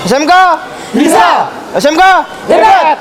SMK Bisa. SMK Hebat.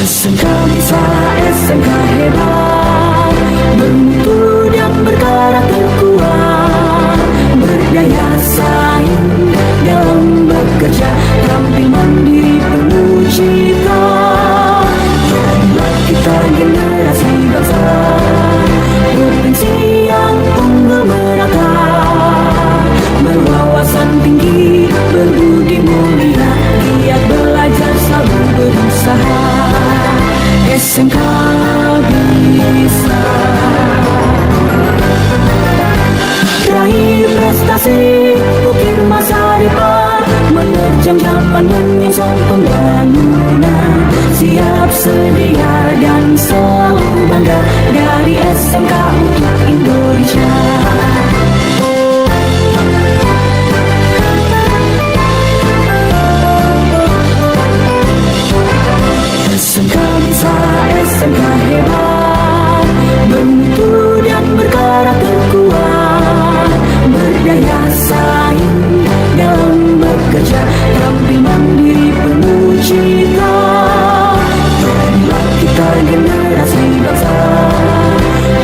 SMK bisa, SMK hebat, bermutu dan berkarakter kuat, berdaya saing dalam bekerja, tampil mandiri penuh cita. Jadilah kita generasi bangsa, berpensi yang unggul merata, berwawasan tinggi, berbudi mulia, giat belajar selalu berusaha. SMK bisa raih prestasi, ukir masa depan, menerjang zaman menyongsong pembangunan, siap sedia dan selalu bangga dari SMK untuk Indonesia. SMK bisa, SMK hebat, bermutu dan berkarakter kuat, berdaya saing dalam bekerja, tampil mandiri penuh cita. Jadilah kita generasi bangsa,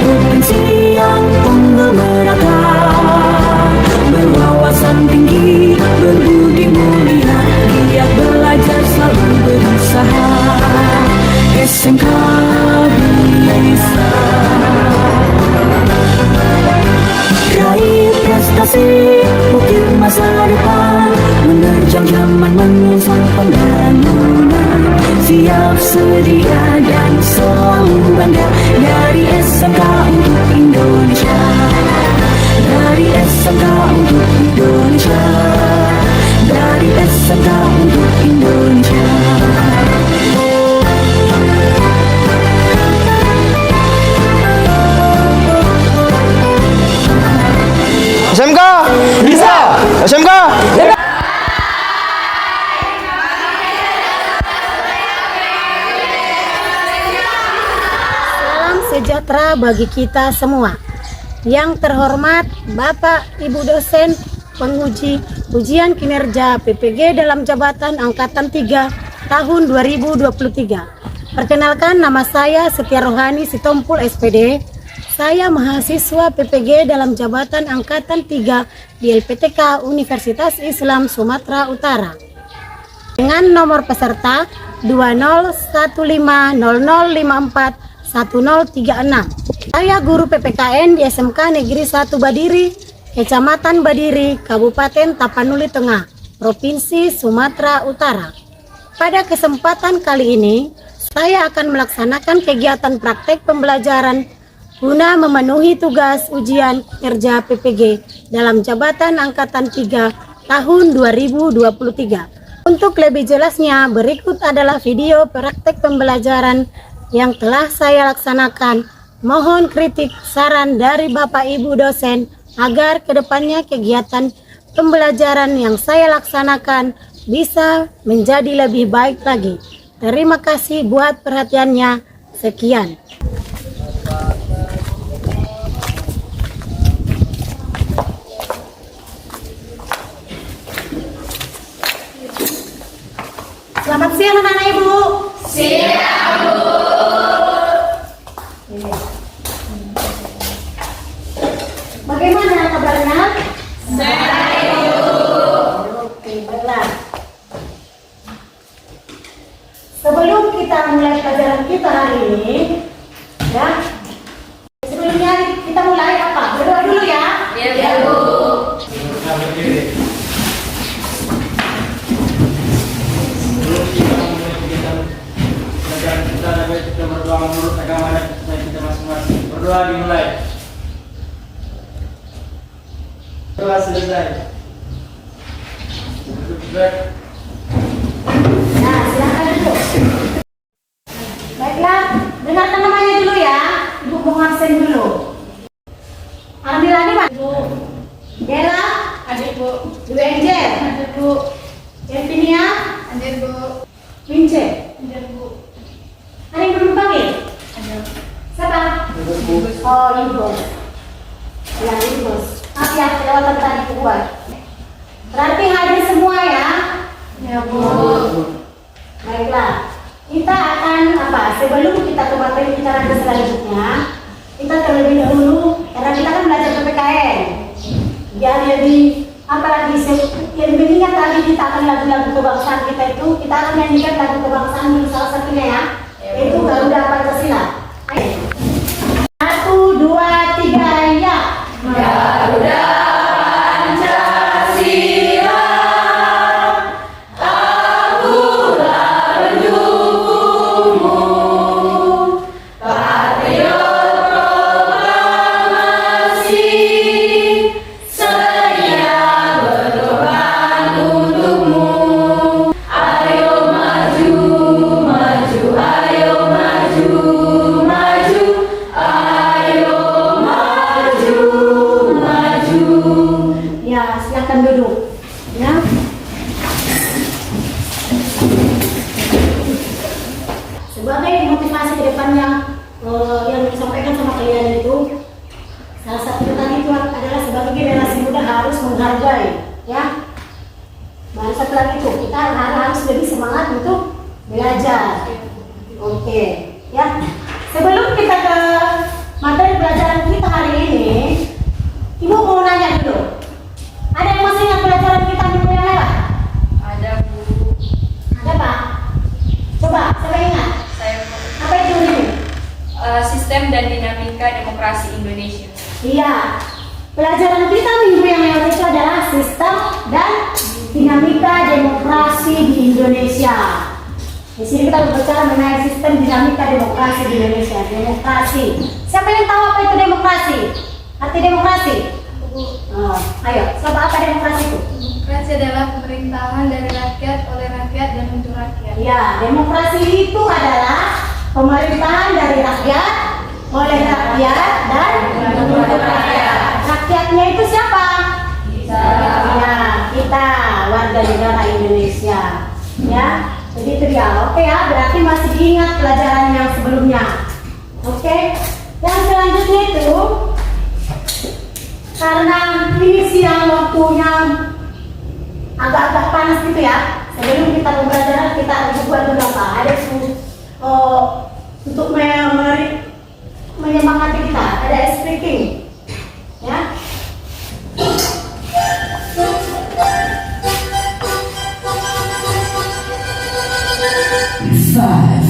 berpensi yang unggul merata, berwawasan tinggi, berbudi mulia, giat belajar selalu berusaha. SMK bisa raih prestasi, ukir masa depan, menerjang zaman menyongsong pembangunan, siap sedia dan selalu bangga dari SMK untuk Indonesia, dari SMK untuk Indonesia, dari SMK untuk Indonesia. SMK Bisa. SMK Hebat. Salam sejahtera bagi kita semua. Yang terhormat Bapak Ibu dosen penguji ujian kinerja PPG dalam jabatan angkatan 3 tahun 2023. Perkenalkan, nama saya Setia Rohani Sitompul SPD. Saya mahasiswa PPG dalam jabatan angkatan 3 di LPTK Universitas Islam Sumatera Utara. Dengan nomor peserta 201500541036. Saya guru PPKN di SMK Negeri 1 Badiri, Kecamatan Badiri, Kabupaten Tapanuli Tengah, Provinsi Sumatera Utara. Pada kesempatan kali ini, saya akan melaksanakan kegiatan praktek pembelajaran guna memenuhi tugas ujian kinerja PPG dalam jabatan angkatan 3 tahun 2023. Untuk lebih jelasnya, berikut adalah video praktek pembelajaran yang telah saya laksanakan. Mohon kritik saran dari Bapak Ibu dosen agar kedepannya kegiatan pembelajaran yang saya laksanakan bisa menjadi lebih baik lagi. Terima kasih buat perhatiannya. Sekian. Selamat siang anak-anak ibu. Siang bu. Bagaimana kabarnya? Baik bu. Oke, baiklah. Sebelum kita mulai pelajaran kita hari ini, ya. Sebelumnya kita mulai apa? Berdoa dulu ya. Iya bu. Kita berdoa menurut agama dan kita masing-masing. Berdoa dimulai. Berdoa selesai. Nah, silakan duduk. Baiklah, dengarkan namanya dulu ya. Ibu mau absen dulu. Alhamdulillah nih Pak. Ibu. Dela. Adik bu. Ibu Angel. Adik bu. Elvinia. Adik bu. Vince. Adik bu. Ada yang belum panggil? Ada. Siapa? Oh, Ibu. Ya, Ibu. Maaf ya, kelewatan tadi buat. Berarti hadir semua ya? Ya, Bu. Baiklah. Kita akan sebelum kita ke materi bicara selanjutnya, kita terlebih dahulu karena kita kan belajar PPKN. Biar lebih lebih ingat lagi kita akan lagu-lagu kebangsaan kita itu, kita akan nyanyikan lagu kebangsaan dulu salah satunya ya. Itu Garuda Pancasila. 1, 2, 3 ya. Garuda Pancasila, akulah pendukungmu, patriot proklamasi, sedia berkorban untukmu. Ayo maju, maju, ayo maju, maju, ayo maju, maju. Ya, silakan duduk. Ya. Sebagai motivasi ke depannya yang disampaikan sama kalian itu, salah satu tadi itu adalah sebagai generasi muda harus menghargai, ya. Baru satu lagi itu kita harus lebih semangat untuk belajar. Oke, ya. Sebelum kita ke materi pelajaran kita hari ini, Ibu mau nanya dulu. Ada yang masih ingat pelajaran kita minggu yang lewat? Ada bu. Ada Pak? Coba, siapa yang ingat? Saya Apa itu ini? sistem dan dinamika demokrasi Indonesia. Iya. Pelajaran kita minggu yang lewat itu adalah sistem dan dinamika demokrasi di Indonesia. Di sini kita berbicara mengenai sistem dinamika demokrasi di Indonesia. Demokrasi. Siapa yang tahu apa itu demokrasi? Arti demokrasi? Oh, ayo, siapa apa demokrasi itu? Demokrasi adalah pemerintahan dari rakyat, oleh rakyat, dan untuk rakyat. Ya, demokrasi itu adalah pemerintahan dari rakyat, oleh rakyat, dan untuk rakyat. Rakyatnya itu siapa? Kita. Ya, kita warga negara Indonesia. Ya, jadi itu dia. Oke ya, berarti masih diingat pelajaran yang sebelumnya. Oke, yang selanjutnya itu karena ini siang waktunya agak-agak panas gitu ya. Sebelum kita pembelajaran kita harus buat beberapa ada untuk menyemangati kita, ada speaking ya. Five,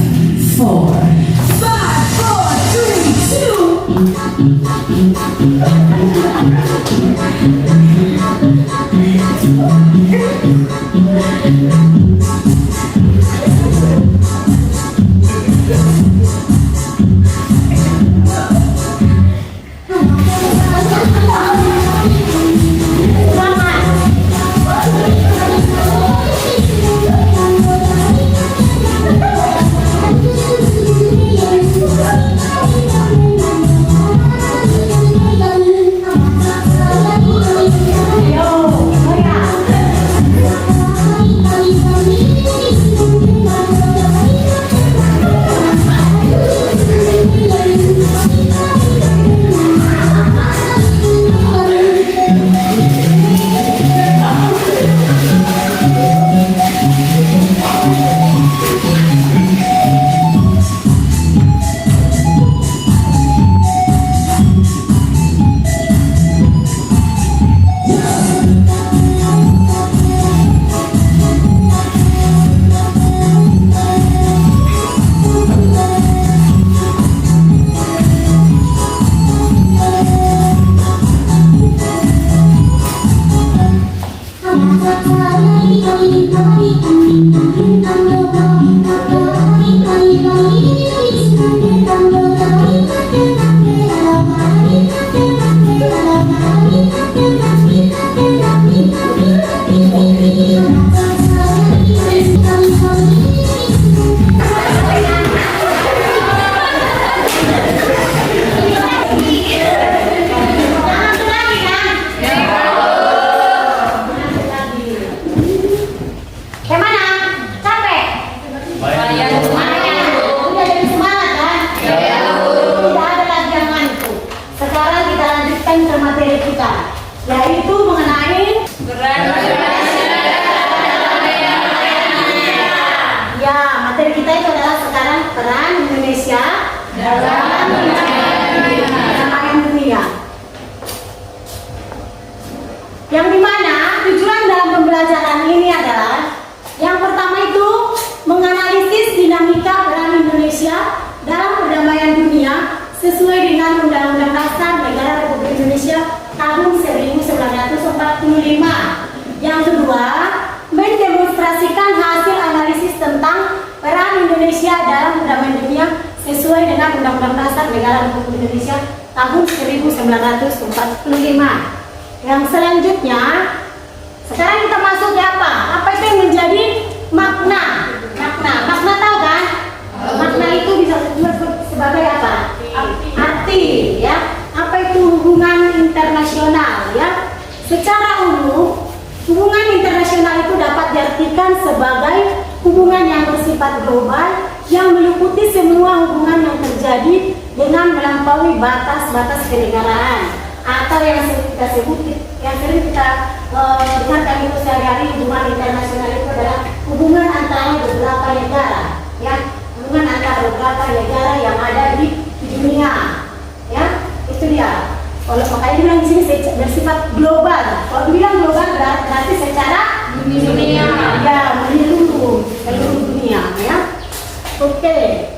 four, 4, 3, 2, 1. sesuai dengan Undang-Undang Dasar Negara Republik Indonesia tahun 1945. Yang selanjutnya, sekarang kita masuk ke apa? Apa itu yang menjadi makna? Makna tahu kan? Makna itu bisa disebut sebagai apa? Arti, ya. Apa itu hubungan internasional, ya? Secara umum, hubungan internasional itu dapat diartikan sebagai hubungan yang bersifat global yang meliputi semua hubungan yang terjadi dengan melampaui batas-batas kenegaraan, atau yang sering kita sebut, yang sering kita dengarkan itu sehari-hari. Hubungan internasional itu adalah hubungan antara beberapa negara, ya, hubungan antara beberapa negara yang ada di dunia, ya, itu dia. Kalau makanya dibilang di sini bersifat global. Kalau dibilang global berarti secara dunia, ya, menyeluruh seluruh dunia, ya. Oke.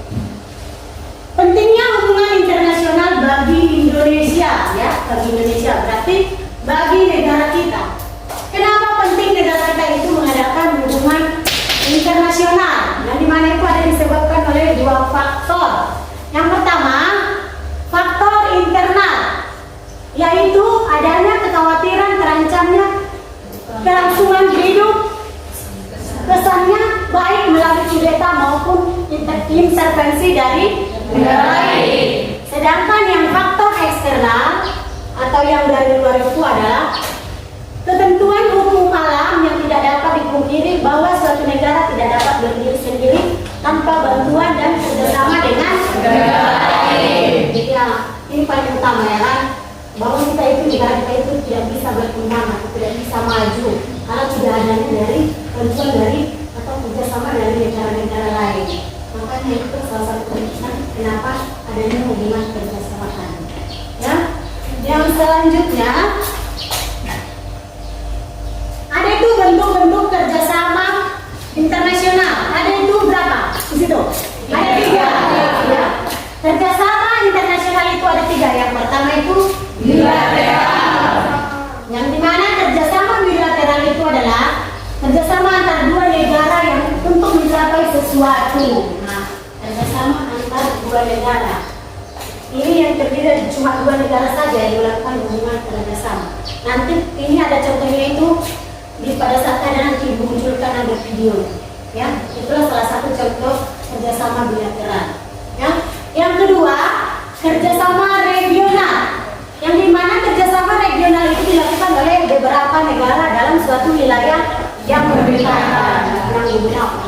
Pentingnya hubungan internasional bagi Indonesia, ya, bagi Indonesia berarti bagi negara kita. Kenapa penting negara kita itu mengadakan hubungan internasional? Yang dimana itu ada disebabkan oleh dua faktor. Yang pertama, faktor internal, yaitu adanya kekhawatiran terancamnya kelangsungan hidup, kesannya baik melalui kudeta maupun intervensi dari negara lain. Sedangkan yang faktor eksternal atau yang dari luar itu adalah ketentuan hukum alam yang tidak dapat dipungkiri bahwa suatu negara tidak dapat berdiri sendiri tanpa bantuan dan kerjasama dengan negara lain. Jadi ya, ini paling utama, ya kan, bahwa kita itu, negara kita itu tidak bisa berkembang atau tidak bisa maju kalau tidak adanya dari bantuan dari atau kerjasama dari negara-negara lain. Makanya itu salah satu penting kenapa adanya hubungan kerjasama tadi. Ya, yang selanjutnya ada itu bentuk-bentuk kerjasama internasional. Ada itu berapa? Di situ ada 3. Ya. Kerjasama internasional itu ada 3. Yang pertama itu bilateral, yang dimana kerjasama bilateral itu adalah kerjasama antar dua negara yang untuk mencapai sesuatu. Nah, kerjasama antar dua negara ini yang terdiri dari cuma 2 negara saja yang melakukan hubungan kerjasama. Nanti ini ada contohnya itu pada saat ada nanti dimunculkan ada video, ya. Itulah salah satu contoh kerjasama bilateral. Ya. Yang kedua, kerjasama regional, yang dimana kerjasama regional itu dilakukan oleh beberapa negara dalam suatu wilayah yang berbeda,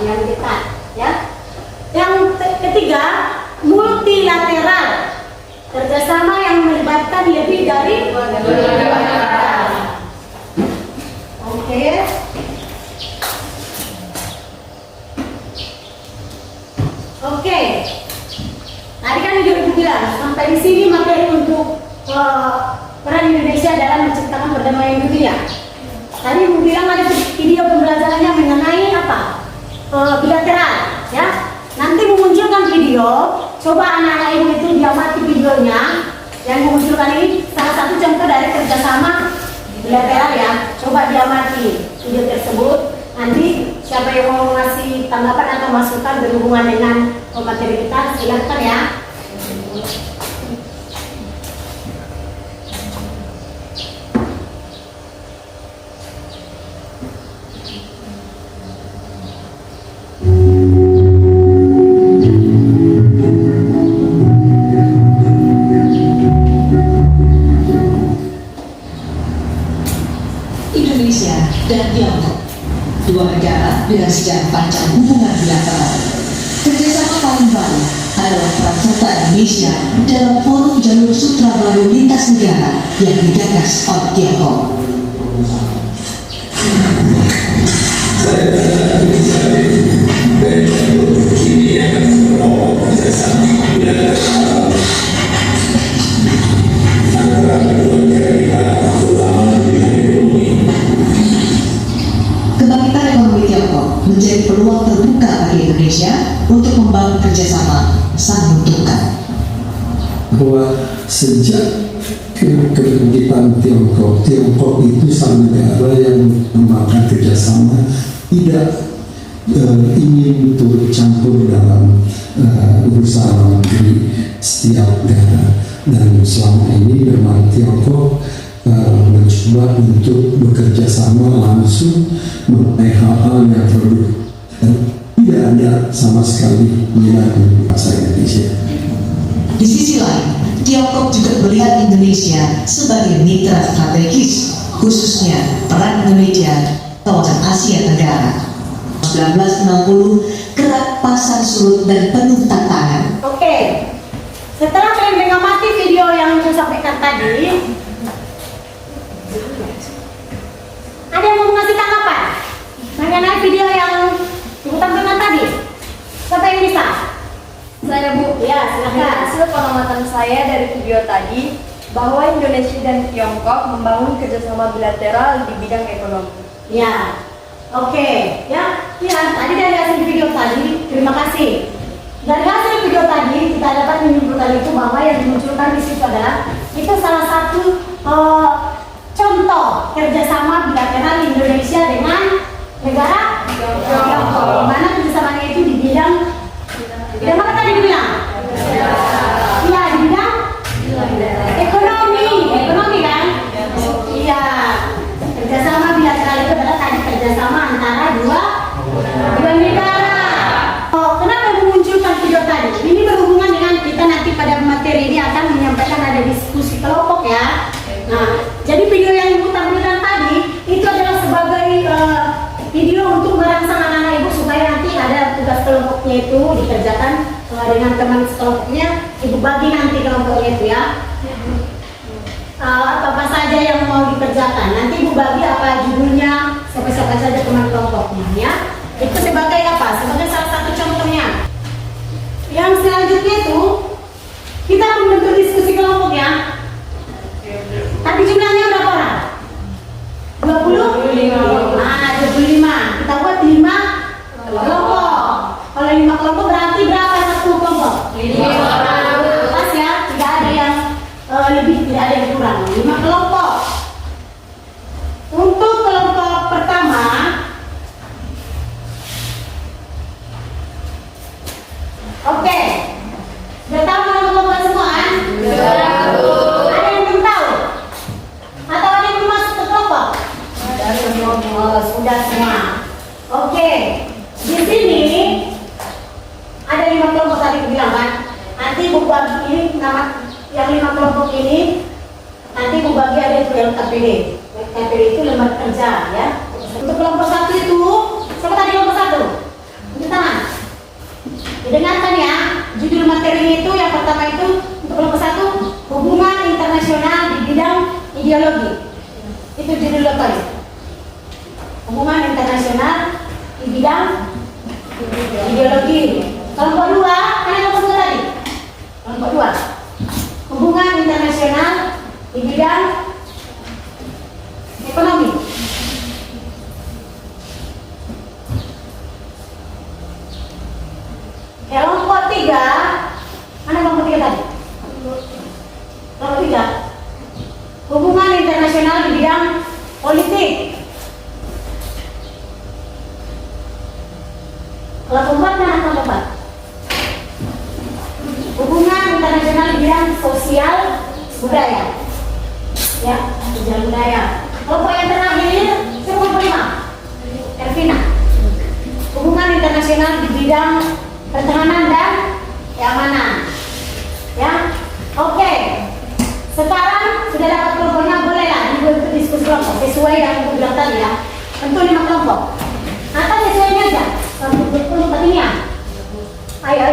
yang dekat, ya. Yang ketiga, multilateral, kerjasama yang melibatkan lebih dari 2 negara. Oke. Oke. Tadi kan Ibu bilang sampai di sini materi untuk peran Indonesia dalam menciptakan perdamaian dunia. Tadi Ibu bilang ada video pembelajarannya mengenai apa? Bilateral, ya. Nanti memunculkan video. Coba anak-anak Ibu itu diamati videonya. Yang memunculkan ini salah satu contoh dari kerjasama bilateral, ya. Coba diamati video tersebut. Nanti siapa yang mau ngasih tanggapan atau masukan berhubungan dengan materi kita, silakan, ya. Indonesia dan Tiongkok, 2 negara dengan sejarah panjang hubungan bilateral. Kerjasama paling baru adalah peran serta Indonesia dalam forum jalur sutra baru lintas negara yang digagas oleh Tiongkok. Kebangkitan ekonomi Tiongkok menjadi peluang terbuka bagi Indonesia untuk membangun kerjasama sang menguntungkan. Bahwa sejak kebangkitan Tiongkok itu sang negara yang membangun kerjasama tidak ingin turut campur dalam urusan luar negeri setiap daerah, dan selama ini memang Tiongkok mencoba untuk bekerja sama langsung mengenai hal-hal yang produk dan tidak ada sama sekali minat untuk bahasa Indonesia. Di sisi lain, Tiongkok juga melihat Indonesia sebagai mitra strategis, khususnya peran Indonesia kawasan Asia Tenggara. 1960 gerak pasar surut dan penuh tantangan. Oke, setelah kalian mengamati video yang saya sampaikan tadi, ada yang mau ngasih tanggapan mengenai video yang Ibu tampilkan tadi? Siapa yang bisa? Saya Bu. Ya, silakan. Hasil pengamatan saya dari video tadi bahwa Indonesia dan Tiongkok membangun kerjasama bilateral di bidang ekonomi. Ya, oke. Ya, tadi dari hasil video tadi, terima kasih. Dari hasil video tadi kita dapat menyimpulkan itu bahwa yang dimunculkan di situ adalah itu salah satu contoh kerjasama bilateral Indonesia dengan negara Tiongkok. Di mana kerjasamanya itu di bidang apa tadi dibilang? Iya, di bidang ekonomi kan? Iya, kerjasama bilateral itu adalah tadi kerjasama antara dua negara. Kenapa memunculkan video tadi? Ini berhubungan dengan kita nanti pada materi ini akan menyampaikan ada diskusi kelompok ya. Nah, jadi video yang Ibu tampilkan tadi itu adalah sebagai video untuk merangsang anak-anak Ibu supaya nanti ada tugas kelompoknya itu dikerjakan dengan teman sekelompoknya. Ibu bagi nanti kelompoknya itu ya. Apa saja yang mau dikerjakan. Nanti Ibu bagi apa judulnya, siapa-siapa saja teman kelompoknya ya. Itu sebagai apa? Sebagai salah satu contohnya. Yang selanjutnya itu kita membentuk diskusi kelompok ya. Tapi jumlahnya berapa orang? 20? Nah, 25. Kita buat 5 kelompok. Kalau 5 kelompok berarti berapa satu kelompok? 5. Pas ya, tidak ada yang lebih, tidak ada yang kurang. 5 kelompok. Untuk kelompok pertama, oke. Sudah tahu nama kelompok semua kan? Ada yang belum tahu? Atau ada yang belum masuk ke kelompok? Oh, sudah semua. Oke. Di sini ada 5 kelompok tadi bilang kan. Nanti Bu bagi ini nama yang 5 kelompok ini nanti Bu bagi ada itu LKPD. LKPD itu lembar kerja ya. Untuk kelompok 1 itu, siapa tadi kelompok 1? Untuk tangan. Didengarkan ya. Judul materinya itu yang pertama itu untuk kelompok 1 hubungan internasional di bidang ideologi. Itu judul lokal. Hubungan internasional di bidang ideologi. Kelompok 2, kan kelompok 2 tadi? Kelompok 2. Hubungan internasional di bidang ekonomi. Kelompok 3, mana kelompok 3 tadi? Kelompok 3. Hubungan internasional di bidang politik. Kelompok 4 mana kelompok 4? Hubungan internasional di bidang sosial budaya. Ya, sosial budaya. Kelompok yang terakhir, kelompok 5. Elvina. Hubungan internasional di bidang pertahanan dan keamanan. Ya, oke. Sekarang sudah dapat kelompoknya, bolehlah dibentuk diskusi kelompok sesuai yang aku bilang tadi ya. Tentu 5 kelompok. Atau sesuainya aja. Untuk kelompok ini ya. Ayo.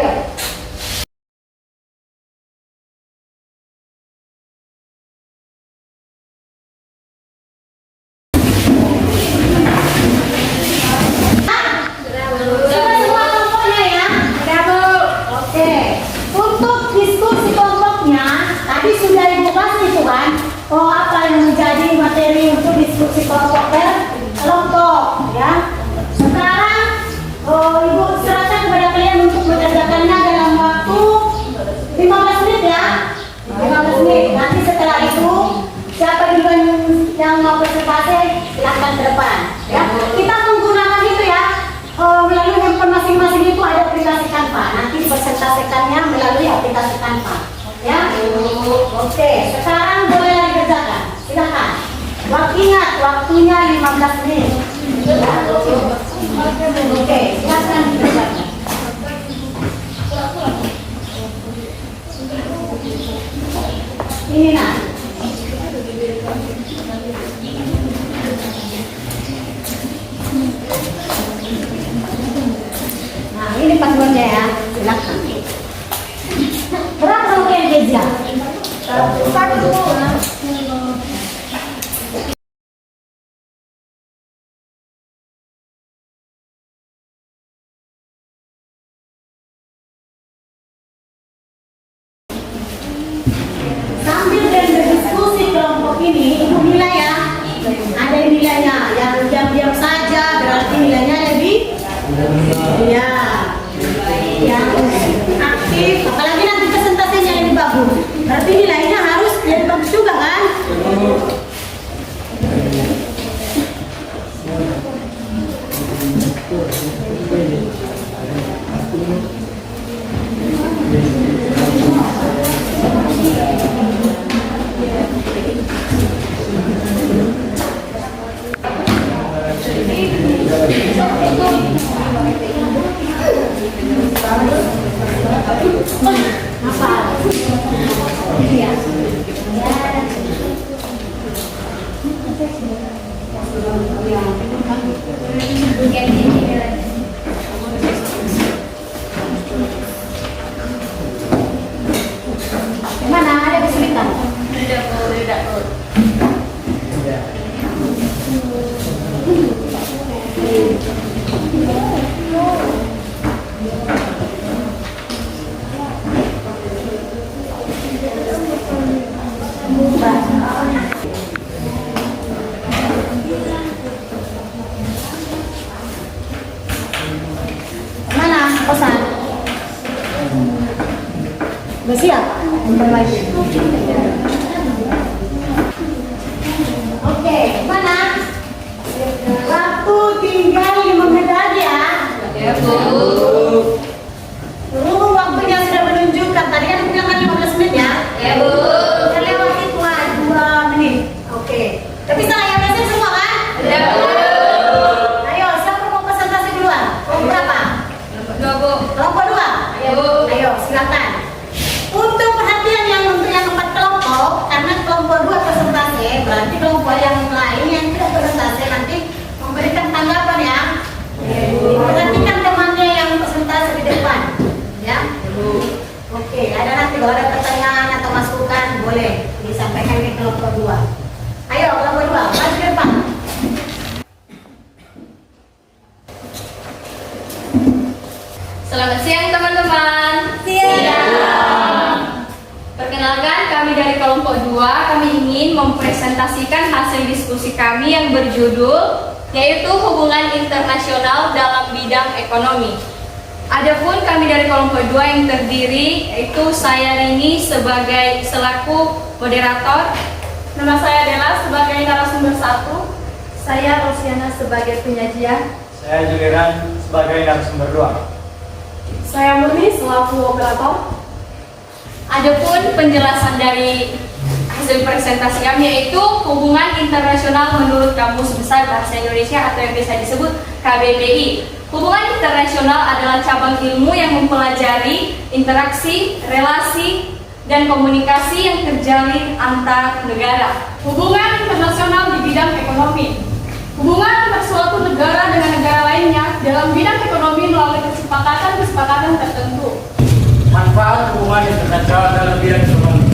Oh, apa yang menjadi materi untuk diskusi kelompok kelompok ya. Sekarang Ibu serahkan kepada kalian untuk mengerjakannya dalam waktu 15 menit ya. 15 menit. Nanti setelah itu siapa duluan yang mau presentasi silakan ke depan ya. Kita menggunakan itu ya melalui waktunya 15 menit. Oke, silakan dibacakan. Ini nah. Nah, ini panduannya ya. Silakan. Berapa rangkaian meja? Satu. Sambil berdiskusi kelompok ini, ibu nilai ya. Ada yang nilainya, yang diam-diam saja berarti nilainya lebih. Ya. Yang aktif, apalagi nanti presentasinya lebih bagus. Berarti nilainya harus lebih bagus juga kan? Mana ada kesulitan? Tidak. Mana kosan? Udah siap? Oke, mana? Waktu tinggal 5 menit lagi ya. Ya, Bu. Waktunya sudah menunjukkan. Tadi kan bilang kan 15 menit ya. Ya, Bu. Kita lewati 2 menit. Oke. Tapi bisa ya berhasil semua kan? Ya, Bu. Ayo, siapa mau presentasi duluan? Kelompok berapa? Kelompok 2, Bu. Kelompok 2? Ya, Bu. Ayo, silakan. Untuk perhatian untuk yang 4 kelompok, karena kelompok 2 presentasi, berarti kelompok yang lain yang tidak presentasi nanti memberikan tanggapan ya. Perhatikan temannya yang presentasi di depan, ya. Oke, ada nanti kalau ada pertanyaan atau masukan boleh disampaikan di kelompok 2. Ayo kelompok 2, maju ke depan. Selamat siang teman-teman. Siang. Perkenalkan, kami dari kelompok 2, kami ingin mempresentasikan hasil diskusi kami yang berjudul yaitu hubungan internasional dalam bidang ekonomi. Adapun kami dari kelompok 2 yang terdiri yaitu saya Rini selaku moderator, nama saya Dela sebagai narasumber 1, saya Rosiana sebagai penyajian, Saya Juliran sebagai narasumber 2. saya Murni selaku operator. Adapun penjelasan dari hasil presentasi kami yaitu hubungan internasional menurut Kamus Besar Bahasa Indonesia atau yang biasa disebut KBBI. Hubungan internasional adalah cabang ilmu yang mempelajari interaksi, relasi, dan komunikasi yang terjalin antar negara. Hubungan internasional di bidang ekonomi. Hubungan antar suatu negara dengan negara lainnya dalam bidang ekonomi melalui kesepakatan tertentu. Manfaat hubungan internasional dalam bidang ekonomi: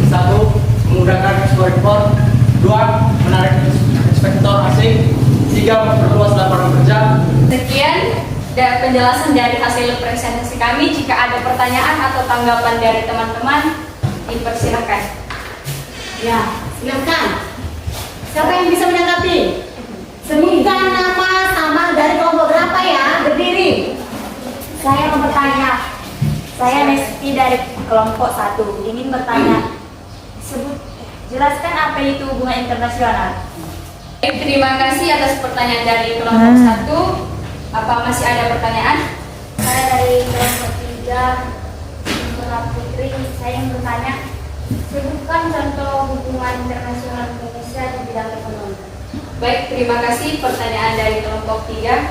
1. Memudahkan ekspor impor. 2. Menarik investor asing. 3. Memperluas lapangan kerja. Sekian penjelasan dari hasil presentasi kami. Jika ada pertanyaan atau tanggapan dari teman-teman, dipersilakan. Ya, silakan. Siapa yang bisa menanggapi? Sebutkan nama sama dari kelompok berapa ya, berdiri. Saya mau bertanya. Saya Nesti dari kelompok 1 ingin bertanya. Jelaskan apa itu hubungan internasional. Terima kasih atas pertanyaan dari kelompok 1. Apa masih ada pertanyaan? Saya dari kelompok 3 Mbak Putri. Saya ingin bertanya. Sebutkan contoh hubungan internasional Indonesia di bidang ekonomi. Baik, terima kasih. Pertanyaan dari kelompok 3.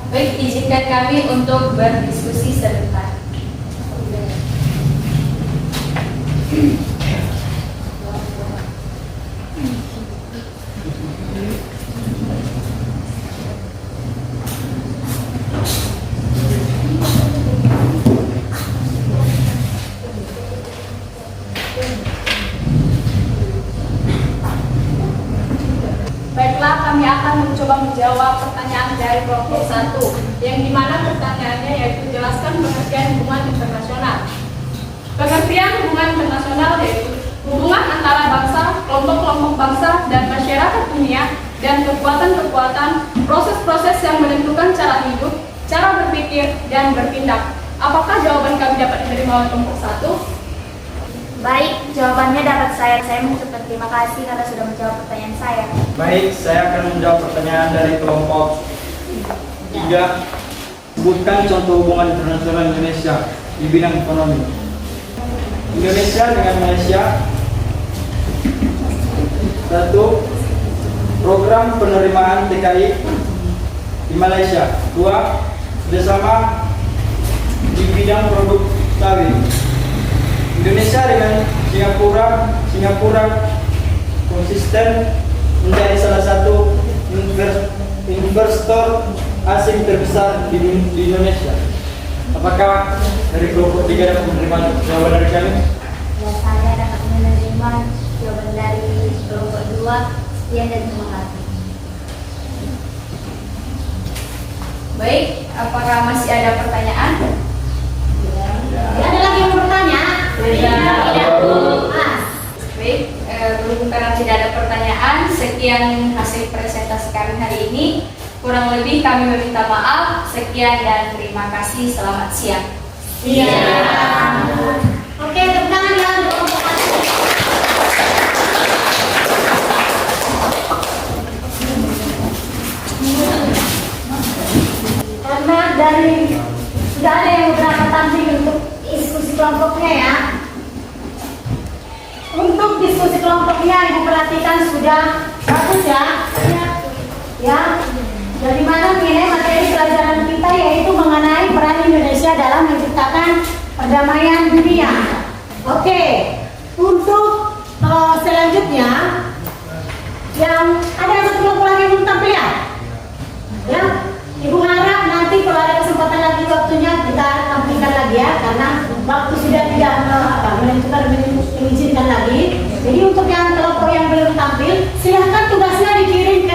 Baik, izinkan kami untuk berdiskusi sebentar. Baiklah, kami akan mencoba menjawab pertanyaan dari kelompok 1, yang dimana pertanyaannya yaitu jelaskan pengertian hubungan internasional. Pengertian hubungan internasional yaitu hubungan antara bangsa, kelompok-kelompok bangsa, dan masyarakat dunia, dan kekuatan-kekuatan, proses-proses yang menentukan cara hidup, cara berpikir, dan bertindak. Apakah jawaban kami dapat diterima oleh kelompok 1? Baik, jawabannya dapat saya mengucapkan terima kasih karena sudah menjawab pertanyaan saya. Baik, saya akan menjawab pertanyaan dari kelompok 3. Sebutkan contoh hubungan internasional Indonesia di bidang ekonomi. Indonesia dengan Malaysia. 1. Program penerimaan TKI di Malaysia. 2. Kerjasama di bidang produk sawit. Indonesia dengan Singapura konsisten menjadi salah satu investor asing terbesar di Indonesia. Apakah dari kelompok 3 dapat menerima jawaban dari kami? Ya, saya dapat menerima jawaban dari kelompok 2. Sekian dan terima kasih. Baik, apakah masih ada pertanyaan? Ada lagi yang mau bertanya? Tidak. Mas. Baik, berhubung karena tidak ada pertanyaan, sekian hasil presentasi kami hari ini. Kurang lebih kami meminta maaf. Sekian dan terima kasih. Selamat siang. Iya. Oke, tepuk tangan ya untuk kelompok 1. Karena dari sudah ada yang beberapa tampil untuk diskusi kelompoknya ya. Untuk diskusi kelompoknya Ibu perhatikan sudah bagus ya. Ya. Dari mana mengenai materi pelajaran kita yaitu mengenai peran Indonesia dalam menciptakan perdamaian dunia. Oke. Untuk selanjutnya yang ada satu kelompok lagi yang belum tampil ya. Ya. Ibu harap nanti kalau ada kesempatan lagi waktunya kita tampilkan lagi ya, karena waktu sudah tidak menentukan mengizinkan lagi. Jadi untuk yang kelompok yang belum tampil, silahkan tugasnya dikirim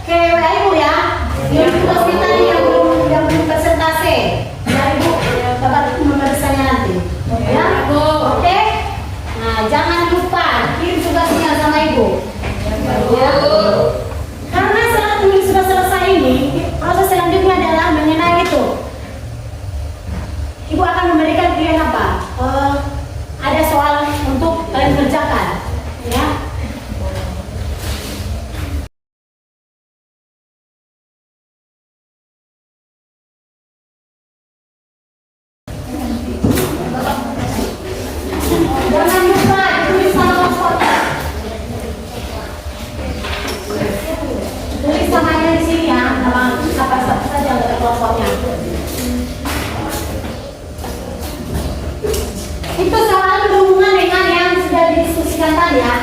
ke WA Ibu ya. Yang tugas kita yang belum presentasi, ya Ibu dapat memeriksanya nanti. Ya, oke. Nah jangan lupa kirim tugasnya sama Ibu. Ya. Karena setelah tulis sudah selesai ini, proses selanjutnya adalah mengenai itu. Ibu akan memberikan pilihan apa? Ada soal untuk kalian kerjakan, ya. Jangan lupa tulis sama kelompoknya. Tulis namanya di sini ya, nama siapa saja dari kelompoknya. Itu soal berhubungan dengan yang sudah didiskusikan tadi ya.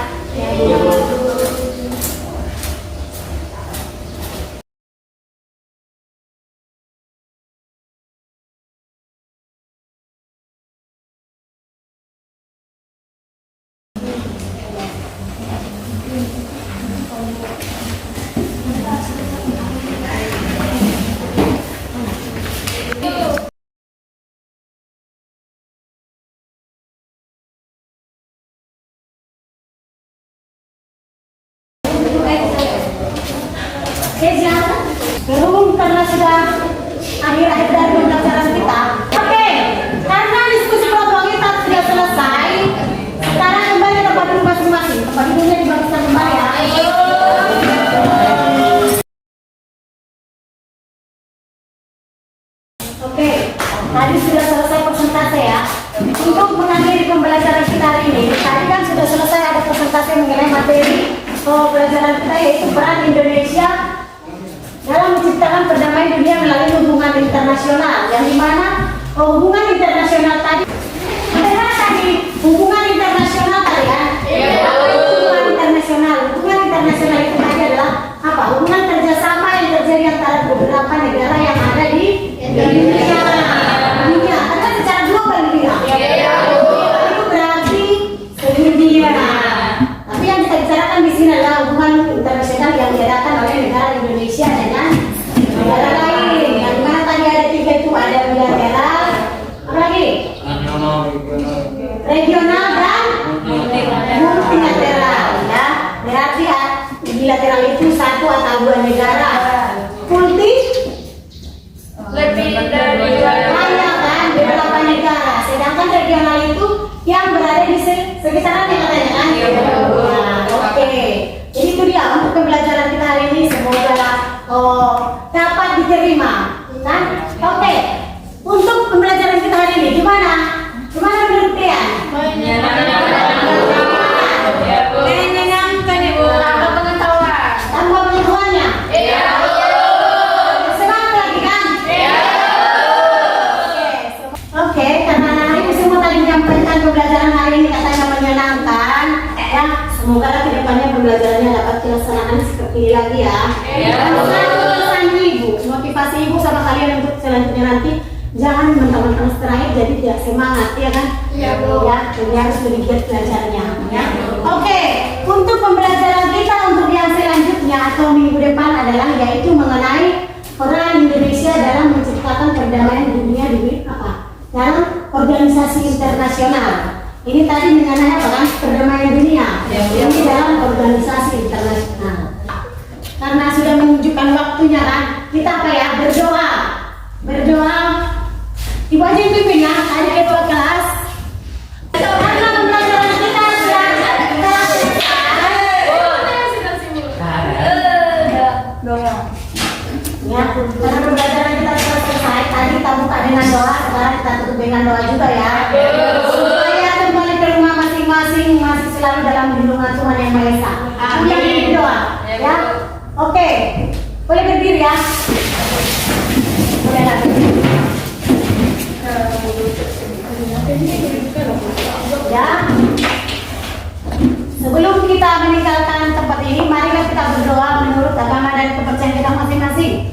Berhubung karena sudah akhir-akhir dari pembelajaran kita. Oke, karena diskusi kelompok kita sudah selesai, sekarang kembali ke tempat duduk masing-masing. Tempat duduknya dibagikan kembali ya. Oke, tadi sudah selesai presentasi ya. Untuk mengakhiri pembelajaran kita hari ini, tadi kan sudah selesai ada presentasi. presentasi mengenai materi pelajaran kita, yaitu peran Indonesia dalam menciptakan perdamaian dunia melalui hubungan internasional, yang dimana hubungan internasional tadi, bagaimana tadi hubungan internasional tadi ya? Hubungan internasional itu tadi adalah apa? Hubungan kerjasama yang terjadi antara beberapa negara yang ada di Indonesia. Dunia, karena secara global dia. Itu berarti seluruh dunia. Tapi yang kita bicarakan di sini adalah hubungan internasional yang diadakan oleh negara Indonesia dengan negara lain. Yang mana tadi ada 3 itu, ada bilateral, apa lagi? Regional dan multilateral. Ya, berarti bilateral itu 1 atau 2 negara. Multi Lebih dari banyak kan, beberapa negara. Sedangkan regional itu yang berada di sekitarannya katanya kan. Oke. Jadi itu dia untuk pembelajaran kita hari ini, semoga dapat diterima, kan? Oke. Untuk pembelajaran kita hari ini gimana? Gimana menurut kalian? menyenangkan Ibu. Tambah pengetahuan. Tambah pengetahuannya? Iya. Semangat lagi kan? Oke, karena hari ini semua tadi menyampaikan pembelajaran hari ini katanya menyenangkan, ya. Semoga kedepannya pembelajarannya dapat dilaksanakan seperti ini lagi ya. Pesan ibu, motivasi ibu sama kalian untuk selanjutnya nanti, jangan mentang-mentang terakhir jadi tidak semangat, ya kan? Iya, Bu. Ya, jadi harus lebih giat belajarnya. Ya. Oke, untuk pembelajaran kita untuk yang selanjutnya atau minggu depan adalah yaitu mengenai peran Indonesia dalam menciptakan perdamaian dunia di apa? Dalam organisasi internasional. Ini tadi mengenai apa kan? Perdamaian dunia. Ini dalam organisasi internasional. Karena sudah menunjukkan waktunya kan, kita apa ya? Berdoa. Berdoa. Ibu aja yang pimpin ya, ada ketua kelas. Karena pembelajaran kita sudah ya, karena pembelajaran kita sudah selesai. Tadi kita buka dengan doa, sekarang kita tutup dengan doa juga ya. Supaya kembali ke rumah masing-masing masih selalu dalam lindungan Tuhan Yang Maha Esa. Yang doa, ya. Oke, boleh berdiri ya. Boleh lagi. Ya. Sebelum kita meninggalkan tempat ini, marilah kita berdoa menurut agama dan kepercayaan kita masing-masing.